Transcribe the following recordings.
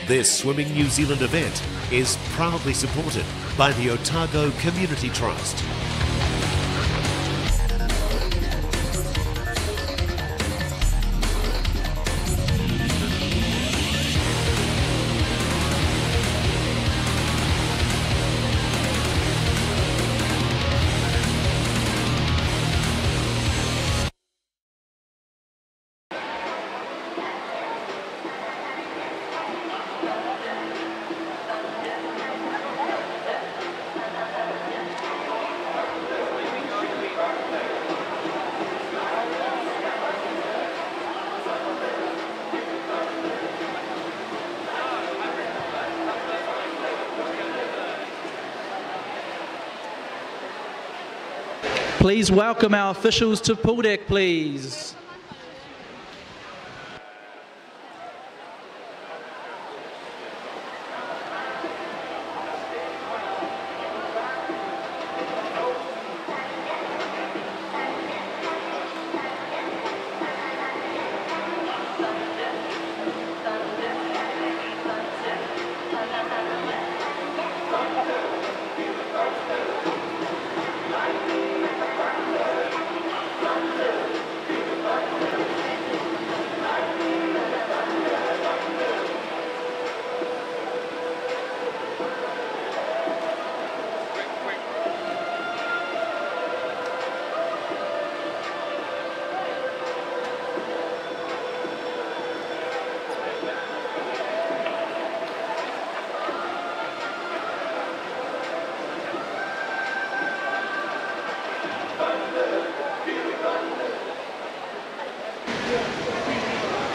This Swimming New Zealand event is proudly supported by the Otago Community Trust. Please welcome our officials to pool deck, please.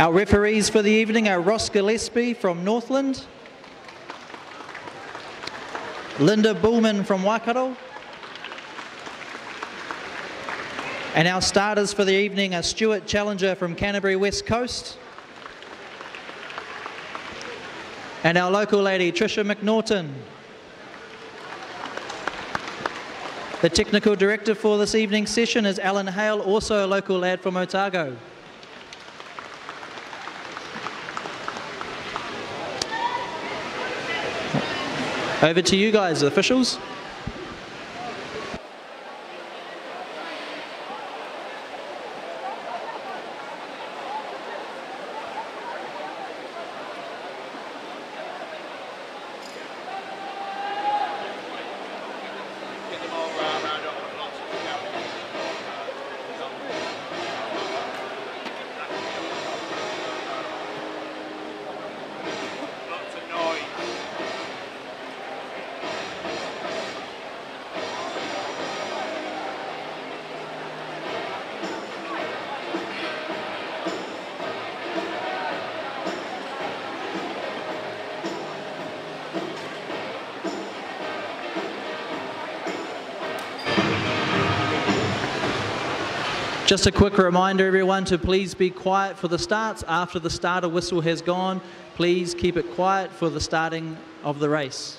Our referees for the evening are Ross Gillespie from Northland, Linda Bullman from Waikato, and our starters for the evening are Stuart Challenger from Canterbury West Coast, and our local lady Tricia McNaughton. The technical director for this evening's session is Alan Hale, also a local lad from Otago. Over to you guys, officials. Just a quick reminder, everyone, to please be quiet for the starts. After the starter whistle has gone, please keep it quiet for the starting of the race.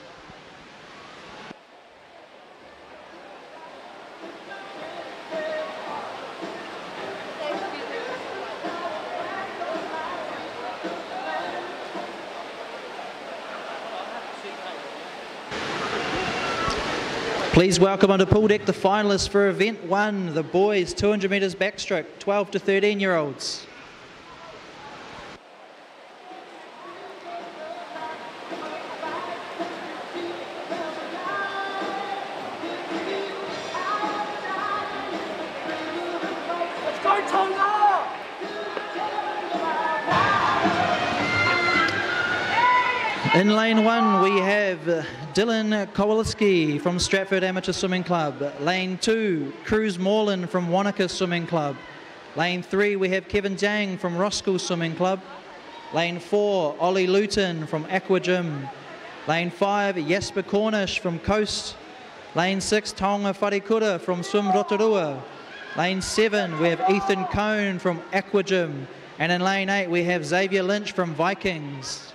Please welcome onto pool deck the finalists for event 1, the boys 200 metres backstroke, 12 to 13-year-olds. Let's go, Tonga! In lane 1 we have Dylan Kowalski from Stratford Amateur Swimming Club. Lane 2, Cruz Moreland from Wanaka Swimming Club. Lane 3 we have Kevin Jang from Roskill Swimming Club. Lane 4, Ollie Luton from Aqua Gym. Lane 5, Jasper Cornish from Coast. Lane 6, Taonga Wharikura from Swim Rotorua. Lane 7 we have Ethan Cone from Aqua Gym. And in lane 8 we have Xavier Lynch from Vikings.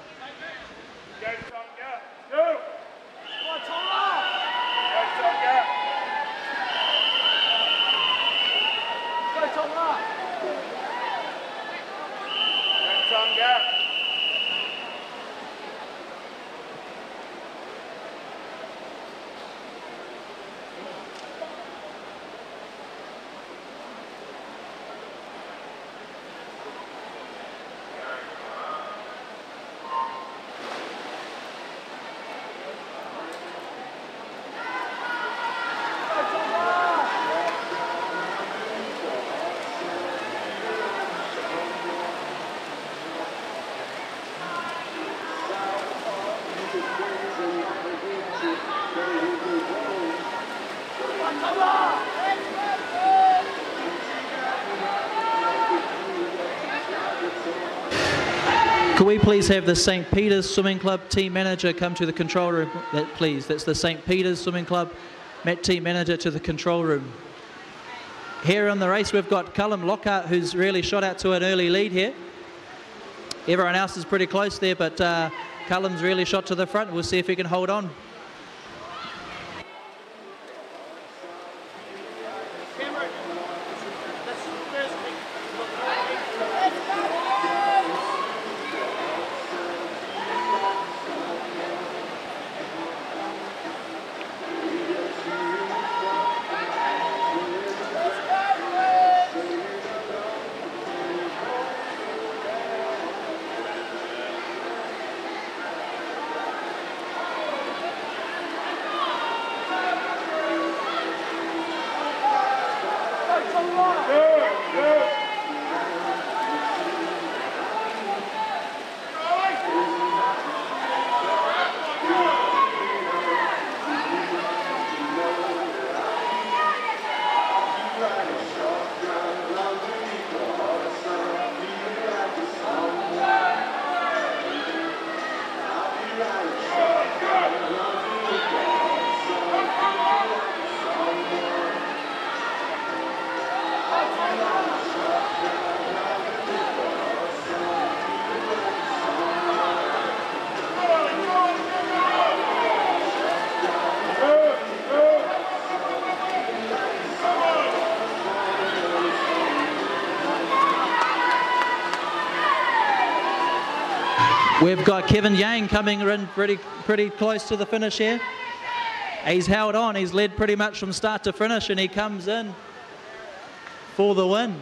Could we please have the St. Peter's Swimming Club team manager come to the control room, please? That's the St. Peter's Swimming Club team manager to the control room. Here on the race, we've got Callum Lockhart, who's really shot out to an early lead here. Everyone else is pretty close there, but Callum's really shot to the front. We'll see if he can hold on. We've got Kevin Yang coming in pretty close to the finish here. He's held on, he's led pretty much from start to finish, and he comes in for the win.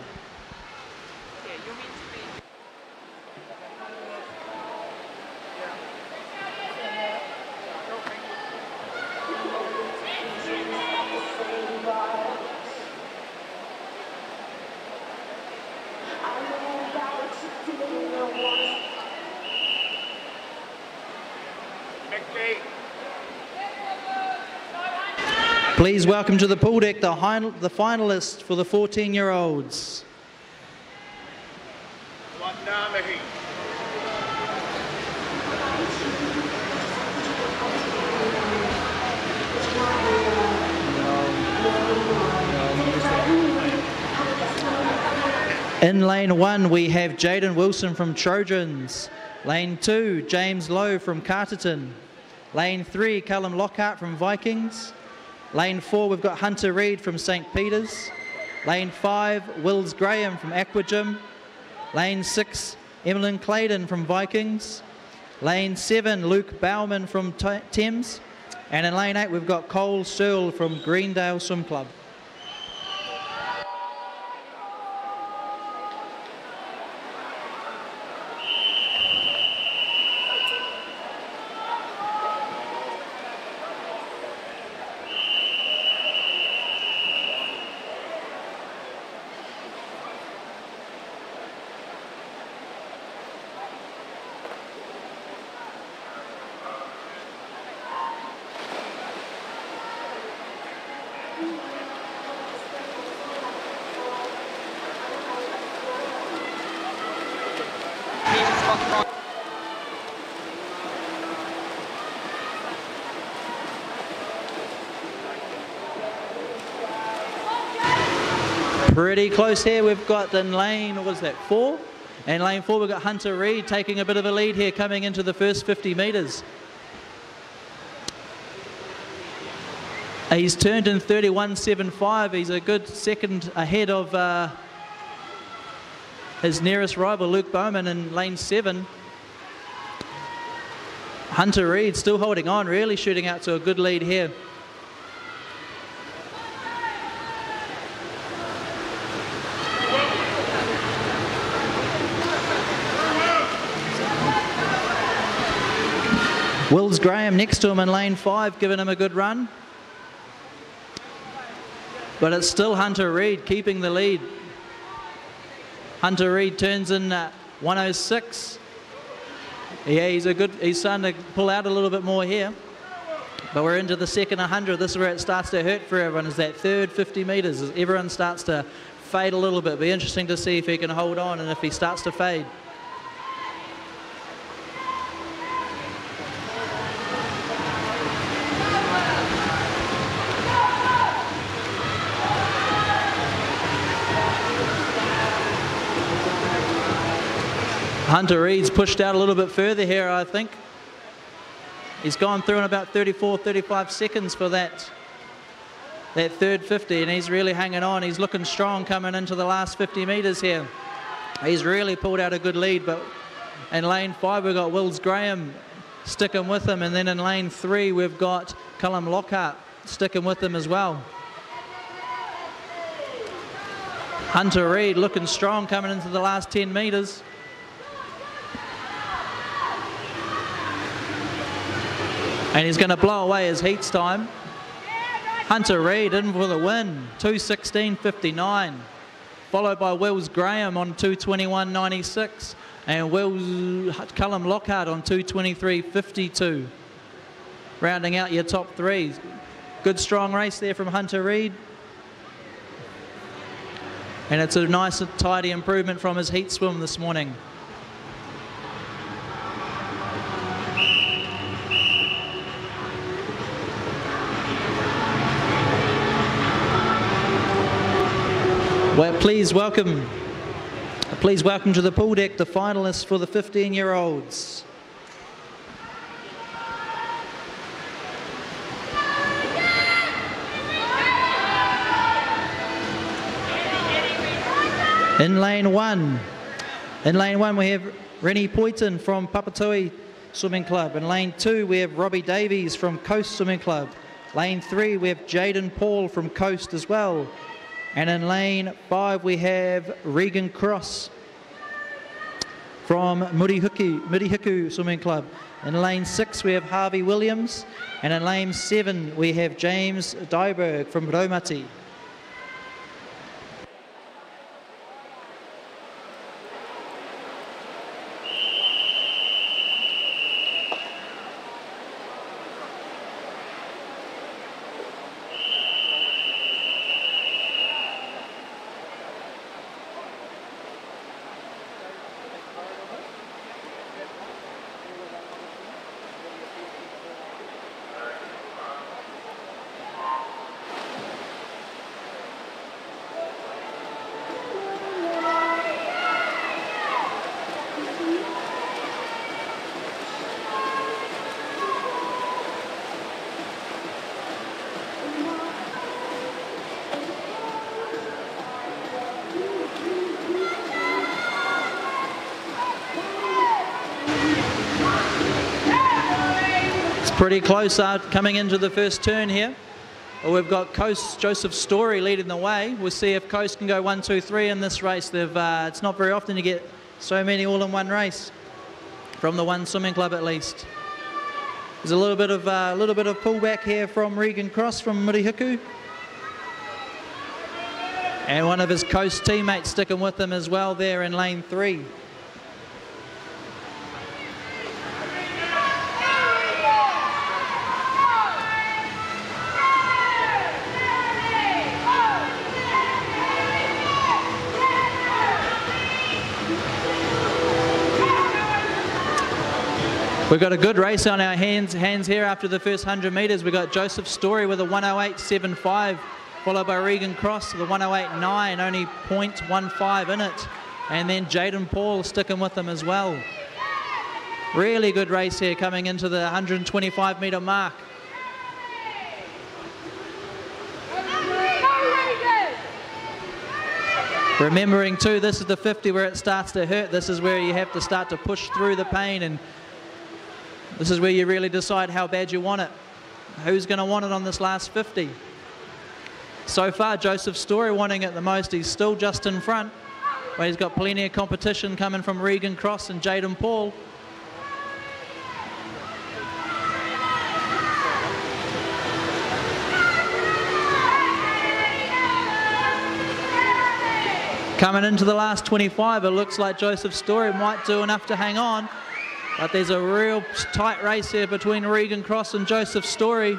Please welcome to the pool deck the finalists for the 14-year-olds. In lane 1, we have Jaden Wilson from Trojans. Lane 2, James Lowe from Carterton. Lane 3, Callum Lockhart from Vikings. Lane 4, we've got Hunter Reid from St. Peter's. Lane 5, Wills Graham from Aquagym. Lane 6, Emmeline Claydon from Vikings. Lane 7, Luke Bauman from Thames. And in lane 8, we've got Cole Searle from Greendale Swim Club. Pretty close here. We've got in lane, what was that, 4? And lane 4, we've got Hunter Reid taking a bit of a lead here coming into the first 50 metres. He's turned in 31.75. He's a good second ahead of his nearest rival, Luke Bowman, in lane 7. Hunter Reid still holding on, really shooting out to a good lead here. Wills Graham next to him in lane 5, giving him a good run. But it's still Hunter Reid keeping the lead. Hunter Reid turns in 106. Yeah, he's starting to pull out a little bit more here. But we're into the second 100. This is where it starts to hurt for everyone, is that third 50 metres. As everyone starts to fade a little bit. Be interesting to see if he can hold on and if he starts to fade. Hunter Reed's pushed out a little bit further here, I think. He's gone through in about 34, 35 seconds for that third 50, and he's really hanging on. He's looking strong coming into the last 50 metres here. He's really pulled out a good lead, but in lane 5 we've got Wills Graham sticking with him, and then in lane 3 we've got Callum Lockhart sticking with him as well. Hunter Reed looking strong coming into the last 10 metres. And he's going to blow away his heats time. Hunter Reed in for the win, 2:16.59. Followed by Wills Graham on 2:21.96. And Callum Lockhart on 2:23.52. Rounding out your top three. Good strong race there from Hunter Reed. And it's a nice tidy improvement from his heat swim this morning. Well, please welcome to the pool deck the finalists for the 15-year-olds. In lane one we have Rennie Poyton from Papatui Swimming Club. In lane 2 we have Robbie Davies from Coast Swimming Club. Lane 3 we have Jaden Paul from Coast as well. And in lane 5 we have Regan Cross from Murihiku Swimming Club. In lane 6 we have Harvey Williams. And in lane 7 we have James Dyberg from Raumati. Pretty close coming into the first turn here. We've got Coast Joseph Story leading the way. We'll see if Coast can go 1, 2, 3 in this race. It's not very often you get so many all in one race from the one swimming club at least. There's a little bit of pullback here from Regan Cross from Murihiku, and one of his Coast teammates sticking with him as well there in lane 3. We've got a good race on our hands here after the first 100 metres. We've got Joseph Story with a 108.75, followed by Regan Cross with a 108.9, only 0.15 in it. And then Jaden Paul sticking with them as well. Really good race here coming into the 125 metre mark. Remembering too, this is the 50 where it starts to hurt. This is where you have to start to push through the pain, and this is where you really decide how bad you want it. Who's going to want it on this last 50? So far, Joseph Story wanting it the most. He's still just in front, but he's got plenty of competition coming from Regan Cross and Jaden Paul. Coming into the last 25, it looks like Joseph Story might do enough to hang on. But there's a real tight race here between Regan Cross and Joseph Story.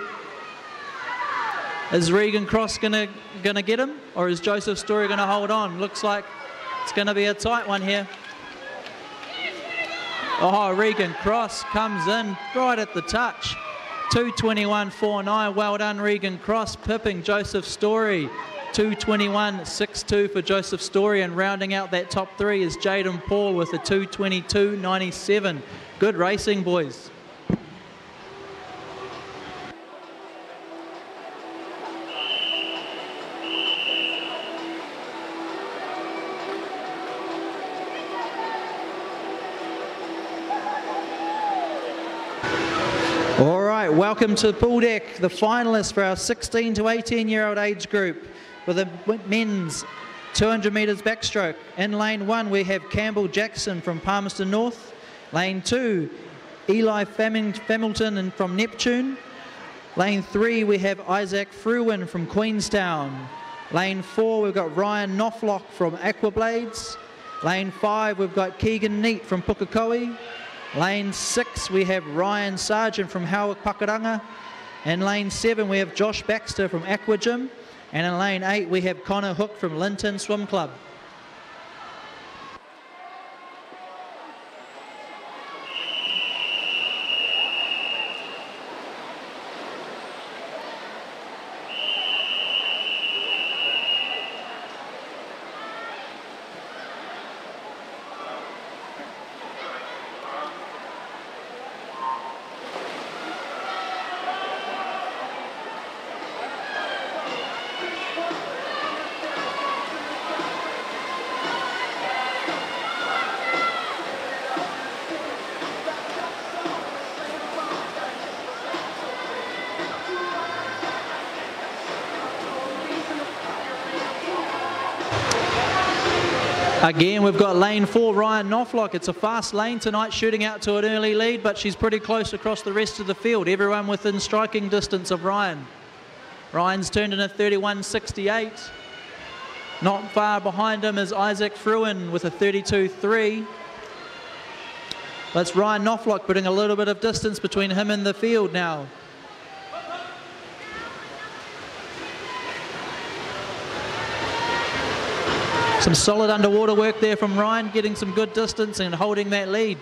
Is Regan Cross gonna get him, or is Joseph Story gonna hold on? Looks like it's gonna be a tight one here. Oh, Regan Cross comes in right at the touch. 2:21.49. Well done, Regan Cross, pipping Joseph Story. 2:21.62 for Joseph Story, and rounding out that top three is Jaden Paul with a 2:22.97. Good racing, boys. All right, welcome to the pool deck, the finalists for our 16 to 18-year-old age group for the men's 200 metres backstroke. In lane 1, we have Campbell Jackson from Palmerston North. Lane 2, Eli Familton from Neptune. Lane 3, we have Isaac Fruin from Queenstown. Lane 4, we've got Ryan Knopflock from Aquablades. Lane 5, we've got Keegan Neat from Pukekohe. Lane 6, we have Ryan Sargent from Howard Pakuranga. In lane 7, we have Josh Baxter from Aqua Gym. And in lane 8, we have Connor Hook from Linton Swim Club. Again, we've got lane 4, Ryan Knopflock. It's a fast lane tonight, shooting out to an early lead, but she's pretty close across the rest of the field. Everyone within striking distance of Ryan. Ryan's turned in a 31.68. Not far behind him is Isaac Fruin with a 32.3. That's Ryan Knopflock putting a little bit of distance between him and the field now. Some solid underwater work there from Ryan, getting some good distance and holding that lead.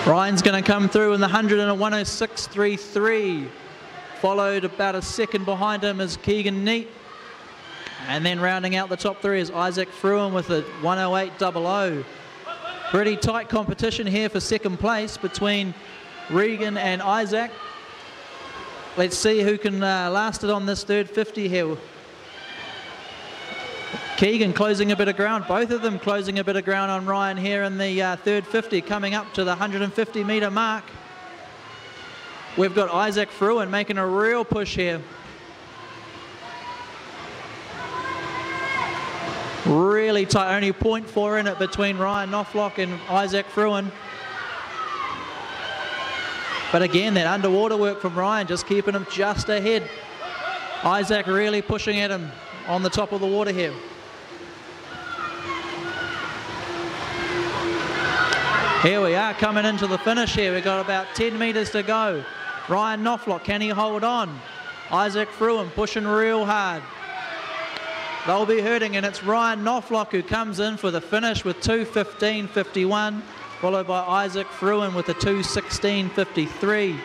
Ryan's going to come through in the 100 and a 106.33. Followed about a second behind him is Keegan Neat. And then rounding out the top three is Isaac Fruin with a 108.00. Pretty tight competition here for second place between Regan and Isaac. Let's see who can last it on this third 50 here. Keegan closing a bit of ground, both of them closing a bit of ground on Ryan here in the third 50, coming up to the 150 metre mark. We've got Isaac Fruin making a real push here. Really tight, only 0.4 in it between Ryan Knopflock and Isaac Fruin. But again, that underwater work from Ryan, just keeping him just ahead. Isaac really pushing at him on the top of the water here. Here we are coming into the finish here. We've got about 10 metres to go. Ryan Knopflock, can he hold on? Isaac Fruin pushing real hard. They'll be hurting, and it's Ryan Knopflock who comes in for the finish with 2:15.51. Followed by Isaac Fruin with a 2:16.53.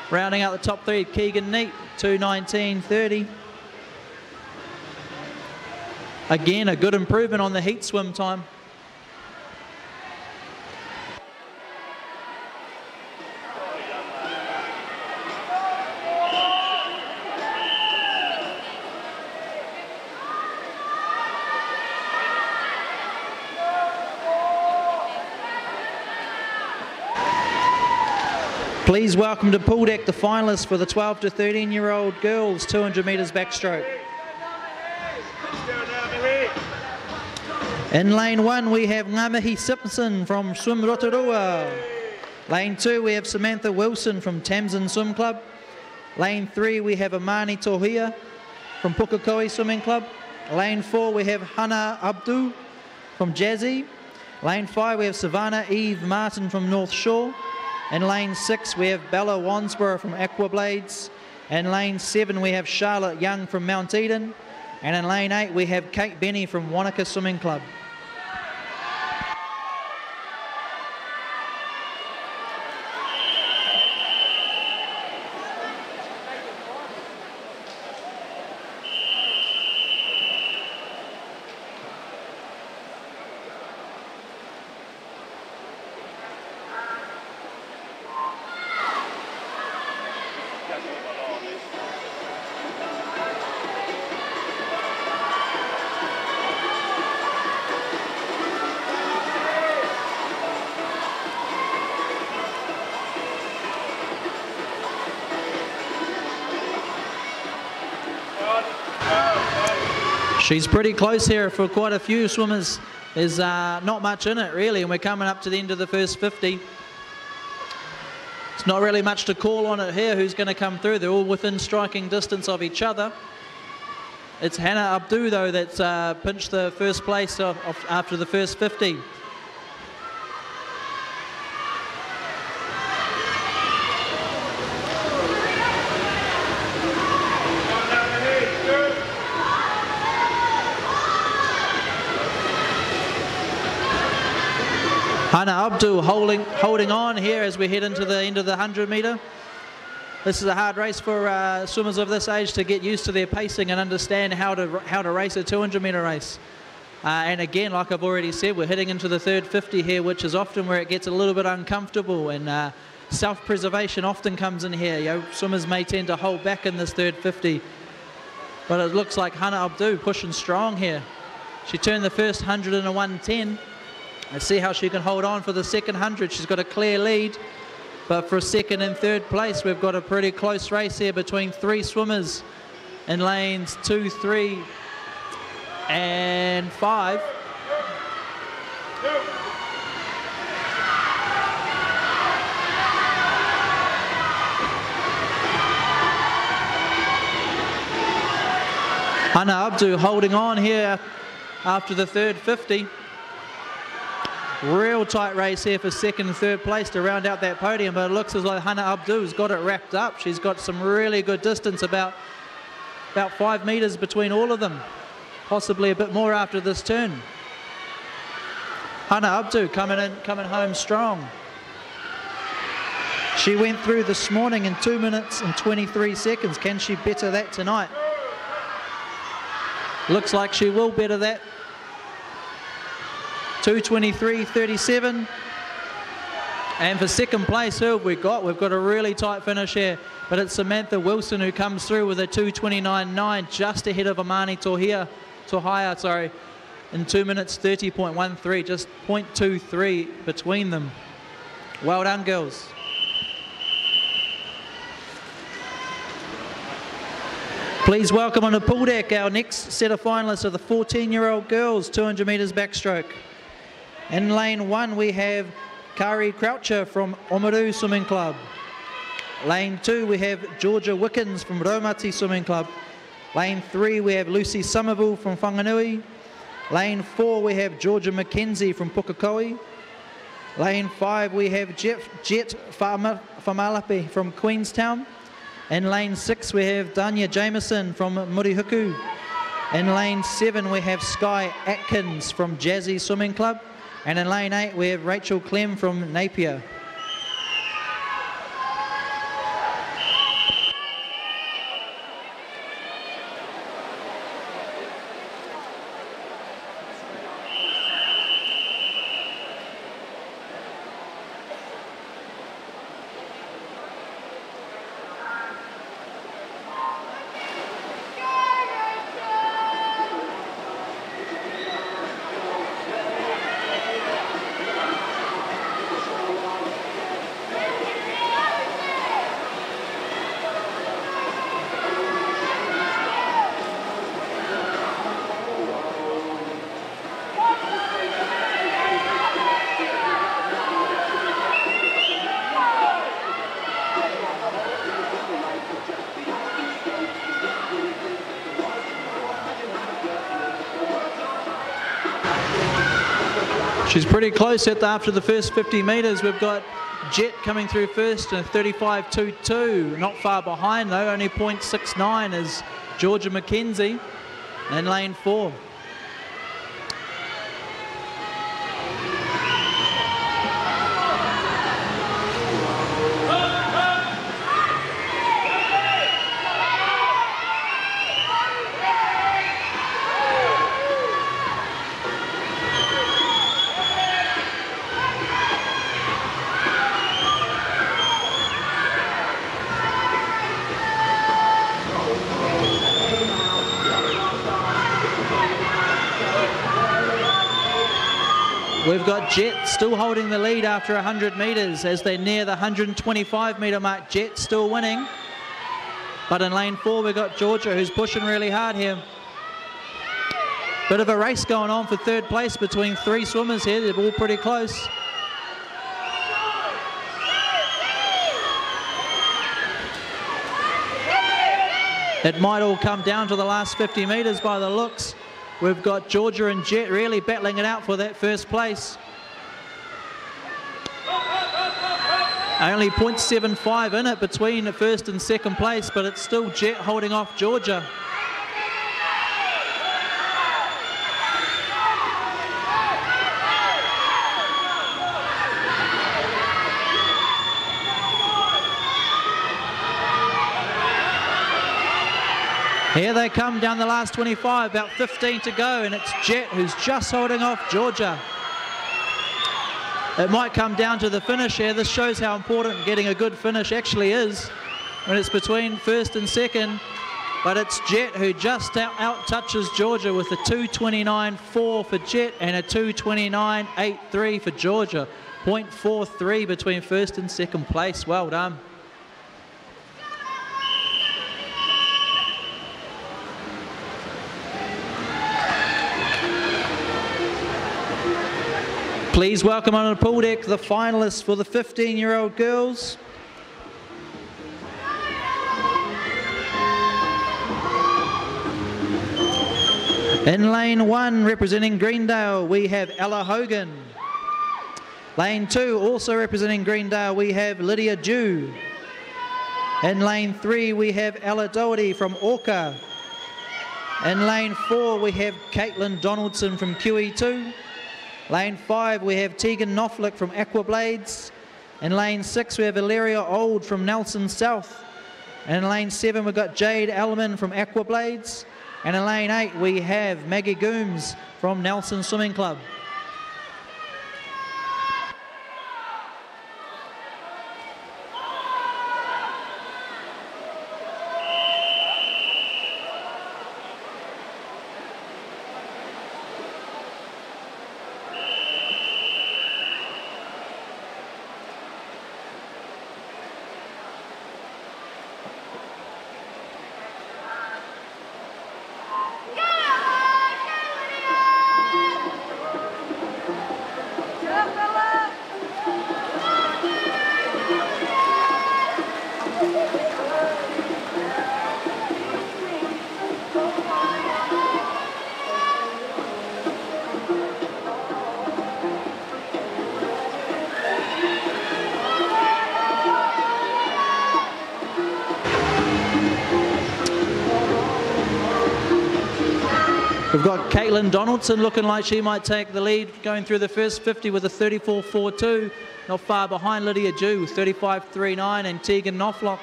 Rounding out the top three, Keegan Neat, 2:19.30. Again, a good improvement on the heat swim time. Please welcome to pool deck the finalists for the 12 to 13-year-old girls 200 metres backstroke. In lane 1 we have Ngamahi Simpson from Swim Rotorua. Lane 2 we have Samantha Wilson from Tamsin Swim Club. Lane 3 we have Amani Tohia from Pukekohe Swimming Club. Lane 4 we have Hannah Abdu from Jazzy. Lane 5 we have Savannah Eve Martin from North Shore. In lane 6, we have Bella Wansborough from Aquablades. In lane 7, we have Charlotte Young from Mount Eden. And in lane 8, we have Kate Benny from Wanaka Swimming Club. She's pretty close here for quite a few swimmers. There's not much in it really, and we're coming up to the end of the first 50. It's not really much to call on it here who's going to come through. They're all within striking distance of each other. It's Hannah Abdu though that's pinched the first place after the first 50. Hannah Abdu holding on here as we head into the end of the 100 metre. This is a hard race for swimmers of this age to get used to their pacing and understand how to race a 200 metre race. And again, like I've already said, we're heading into the third 50 here, which is often where it gets a little bit uncomfortable, and self-preservation often comes in here. You know, swimmers may tend to hold back in this third 50, but it looks like Hannah Abdu pushing strong here. She turned the first 100 in a 1:10. Let's see how she can hold on for the second 100. She's got a clear lead, but for second and third place, we've got a pretty close race here between three swimmers in lanes 2, 3, and 5. Hannah Abdu holding on here after the third 50. Real tight race here for second and third place to round out that podium, but it looks as though Hannah Abdu's got it wrapped up. She's got some really good distance, about 5 metres between all of them, possibly a bit more after this turn. Hannah Abdu coming home strong. She went through this morning in 2 minutes and 23 seconds. Can she better that tonight? Looks like she will better that. 2:23.37, and for second place, who have we got? We've got a really tight finish here, but it's Samantha Wilson who comes through with a 2:29.9, just ahead of Amani Tohaya, in 2 minutes 30.13, just 0.23 between them. Well done, girls. Please welcome on the pool deck our next set of finalists of the 14-year-old girls 200 metres backstroke. In lane 1 we have Kari Croucher from Oamaru Swimming Club. Lane 2 we have Georgia Wickens from Raumati Swimming Club. Lane 3 we have Lucy Somerville from Whanganui. Lane 4 we have Georgia McKenzie from Pukekohe. Lane 5 we have Jet Whamalapi from Queenstown. In lane 6 we have Danya Jameson from Murihuku. In lane 7 we have Sky Atkins from Jazzy Swimming Club. And in lane 8 we have Rachel Clem from Napier. She's pretty close after the first 50 metres. We've got Jet coming through first in 35.22. Not far behind though, only 0.69 is Georgia McKenzie in lane 4. We've got Jet still holding the lead after 100 metres as they near the 125 metre mark. Jet still winning. But in lane 4, we've got Georgia, who's pushing really hard here. Bit of a race going on for third place between 3 swimmers here. They're all pretty close. It might all come down to the last 50 metres by the looks. We've got Georgia and Jet really battling it out for that first place. Only 0.75 in it between the first and second place, but it's still Jet holding off Georgia. Here they come down the last 25, about 15 to go, and it's Jet who's just holding off Georgia. It might come down to the finish here. This shows how important getting a good finish actually is when it's between first and second. But it's Jet who just out-touches Georgia with a 2:29.4 for Jet and a 2:29.83 for Georgia. 0.43 between first and second place. Well done. Please welcome on the pool deck the finalists for the 15-year-old girls. In lane 1, representing Greendale, we have Ella Hogan. Lane 2, also representing Greendale, we have Lydia Dew. In lane 3, we have Ella Doherty from Orca. In lane 4, we have Caitlin Donaldson from QE2. Lane 5, we have Tegan Knopflick from Aquablades. In lane 6, we have Valeria Old from Nelson South. And in lane 7, we've got Jade Elman from Aquablades. And in lane 8, we have Maggie Gooms from Nelson Swimming Club. We've got Caitlin Donaldson looking like she might take the lead, going through the first 50 with a 34.42. Not far behind Lydia Dew, 35.39, and Tegan Knopflock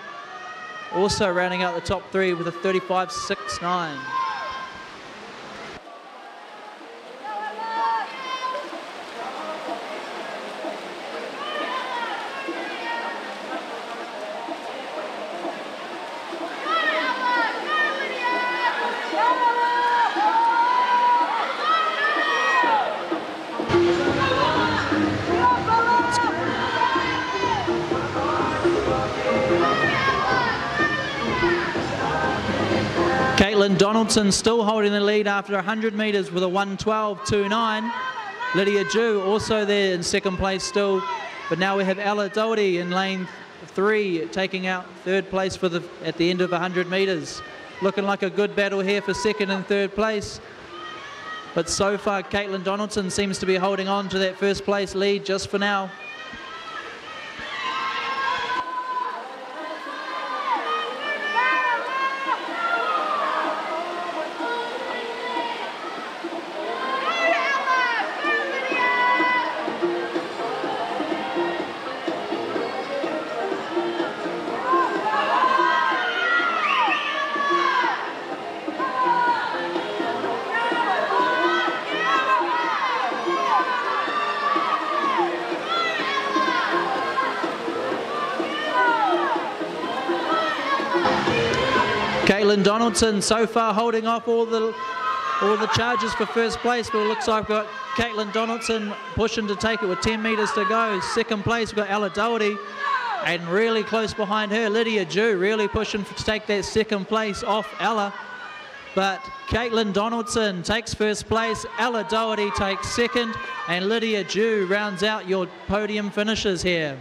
also rounding out the top 3 with a 35.69. Caitlin Donaldson still holding the lead after 100 metres with a 1:12.29. Lydia Dew also there in second place still, but now we have Ella Doherty in lane 3 taking out third place for at the end of 100 metres. Looking like a good battle here for second and third place. But so far Caitlin Donaldson seems to be holding on to that first place lead just for now. Caitlin Donaldson so far holding off all the charges for first place, but it looks like we've got Caitlin Donaldson pushing to take it with 10 metres to go. Second place, we've got Ella Doherty. And really close behind her, Lydia Jew, really pushing to take that second place off Ella. But Caitlin Donaldson takes first place, Ella Doherty takes second, and Lydia Jew rounds out your podium finishers here.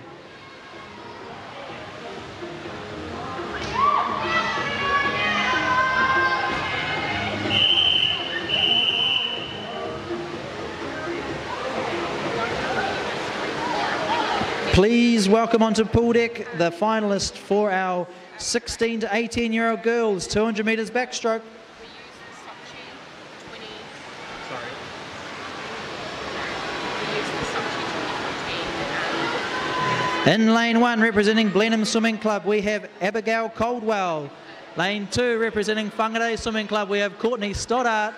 Please welcome onto pool deck the finalist for our 16 to 18-year-old girls, 200 metres backstroke. In lane 1, representing Blenheim Swimming Club, we have Abigail Coldwell. Lane 2, representing Whangarei Swimming Club, we have Courtney Stoddart.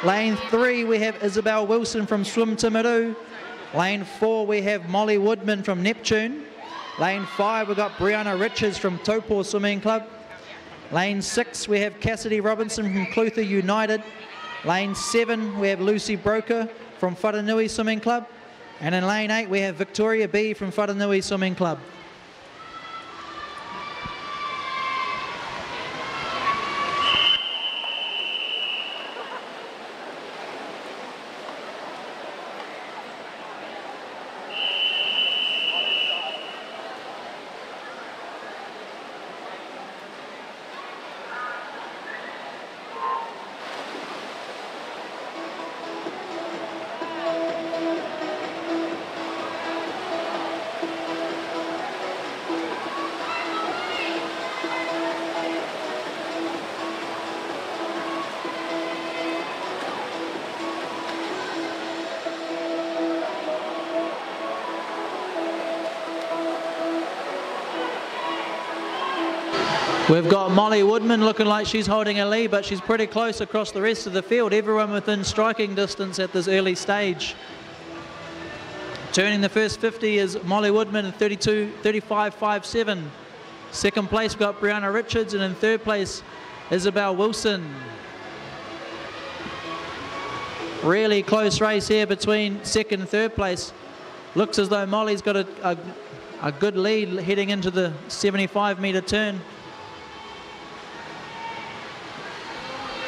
Lane 3, we have Isabel Wilson from Swim Timaru. Lane 4, we have Molly Woodman from Neptune. Lane 5, we've got Brianna Richards from Taupo Swimming Club. Lane 6, we have Cassidy Robinson from Clutha United. Lane 7, we have Lucy Broker from Wharanui Swimming Club. And in lane 8, we have Victoria B from Wharanui Swimming Club. We've got Molly Woodman looking like she's holding a lead, but she's pretty close across the rest of the field. Everyone within striking distance at this early stage. Turning the first 50 is Molly Woodman in 35.57. Second place, we've got Brianna Richards, and in third place, Isabel Wilson. Really close race here between second and third place. Looks as though Molly's got a good lead heading into the 75-metre turn.